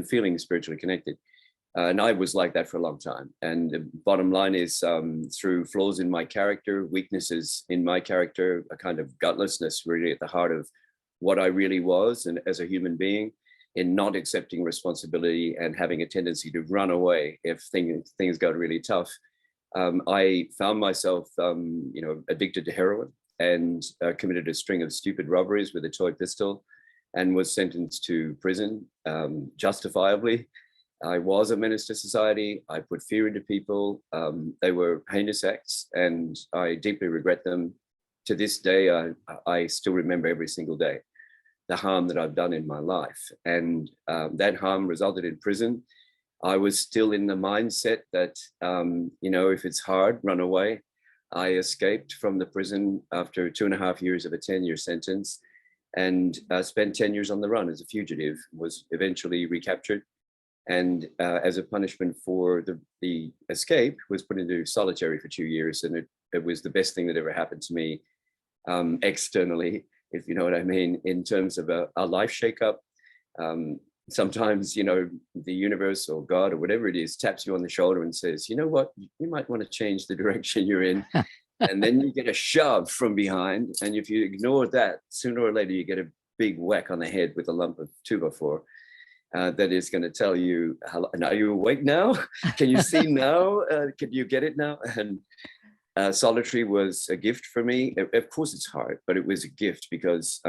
feeling spiritually connected. And I was like that for a long time. And the bottom line is, through flaws in my character, weaknesses in my character, a kind of gutlessness really at the heart of what I really was, and as a human being, in not accepting responsibility and having a tendency to run away if things got really tough. I found myself, addicted to heroin, and committed a string of stupid robberies with a toy pistol, and was sentenced to prison, justifiably. I was a menace to society. I put fear into people. They were heinous acts, and I deeply regret them. To this day, I still remember every single day the harm that I've done in my life. And that harm resulted in prison. I was still in the mindset that, if it's hard, run away. I escaped from the prison after 2.5 years of a 10-year sentence, and spent 10 years on the run as a fugitive, was eventually recaptured. And as a punishment for the escape, was put into solitary for 2 years. And it was the best thing that ever happened to me, externally, if you know what I mean, in terms of a life shakeup. Sometimes, the universe or God or whatever it is taps you on the shoulder and says, you know what, you might want to change the direction you're in. And then you get a shove from behind. And if you ignore that, sooner or later, you get a big whack on the head with a lump of 2x4. That is going to tell you, are you awake now? Can you see now? Can you get it now? And solitary was a gift for me. Of course, it's hard, but it was a gift because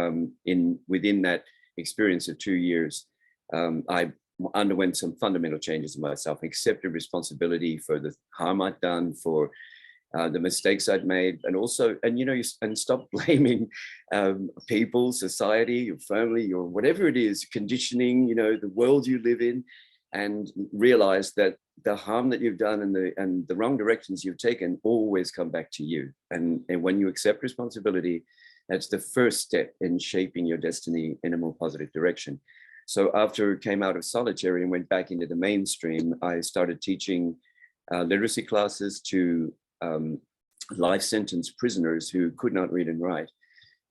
within that experience of 2 years, I underwent some fundamental changes in myself, accepted responsibility for the harm I'd done, for the mistakes I'd made, and stop blaming people, society, your family, your whatever it is, conditioning, the world you live in, and realize that the harm that you've done and the wrong directions you've taken always come back to you. And when you accept responsibility, that's the first step in shaping your destiny in a more positive direction. So after I came out of solitary and went back into the mainstream, I started teaching literacy classes to life sentence prisoners who could not read and write.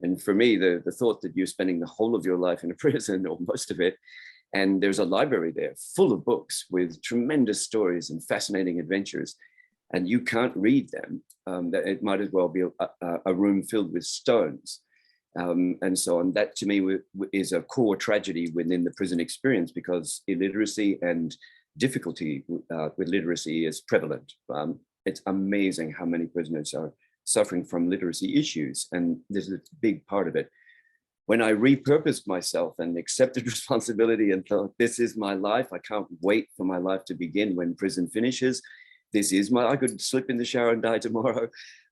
And for me, the thought that you're spending the whole of your life in a prison, or most of it, and there's a library there full of books with tremendous stories and fascinating adventures, and you can't read them, that it might as well be a room filled with stones. And so on. That to me is a core tragedy within the prison experience, because illiteracy and difficulty with literacy is prevalent. It's amazing how many prisoners are suffering from literacy issues, and this is a big part of it. When I repurposed myself and accepted responsibility and thought, this is my life, I can't wait for my life to begin when prison finishes. I could slip in the shower and die tomorrow.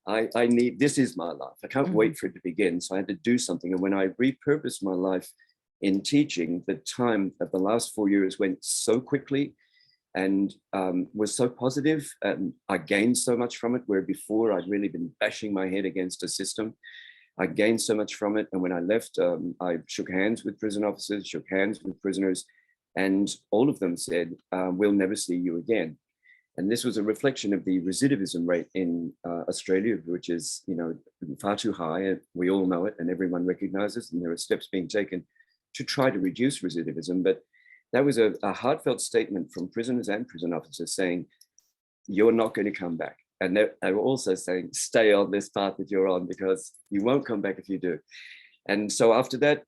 This is my life. I can't wait for it to begin. So I had to do something. And when I repurposed my life in teaching, the time of the last 4 years went so quickly and was so positive. And I gained so much from it, where before I'd really been bashing my head against a system. I gained so much from it. And when I left, I shook hands with prison officers, shook hands with prisoners, and all of them said, we'll never see you again. And this was a reflection of the recidivism rate in Australia, which is, far too high. We all know it, and everyone recognizes, and there are steps being taken to try to reduce recidivism. But that was a heartfelt statement from prisoners and prison officers saying, you're not going to come back. And they were also saying, stay on this path that you're on, because you won't come back if you do. And so after that,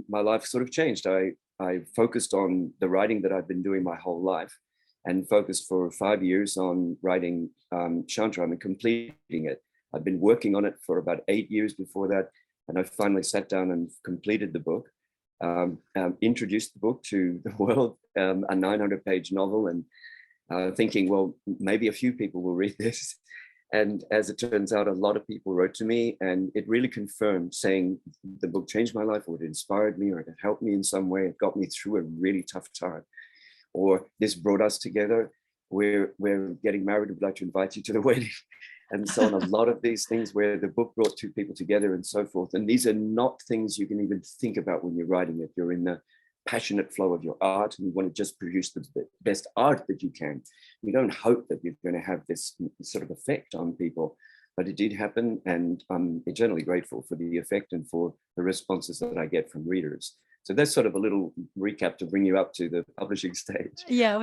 my life sort of changed. I focused on the writing that I've been doing my whole life, and focused for 5 years on writing Shantram and completing it. I've been working on it for about 8 years before that, and I finally sat down and completed the book, introduced the book to the world, a 900-page novel, and thinking, well, maybe a few people will read this. And as it turns out, a lot of people wrote to me, and it really confirmed, saying the book changed my life, or it inspired me, or it helped me in some way. It got me through a really tough time. Or this brought us together. We're getting married. We'd like to invite you to the wedding, and so on. A lot of these things where the book brought two people together and so forth. And these are not things you can even think about when you're writing it. You're in the passionate flow of your art, and you want to just produce the best art that you can. You don't hope that you're going to have this sort of effect on people, but it did happen, and I'm eternally grateful for the effect and for the responses that I get from readers. So that's sort of a little recap to bring you up to the publishing stage. Yeah,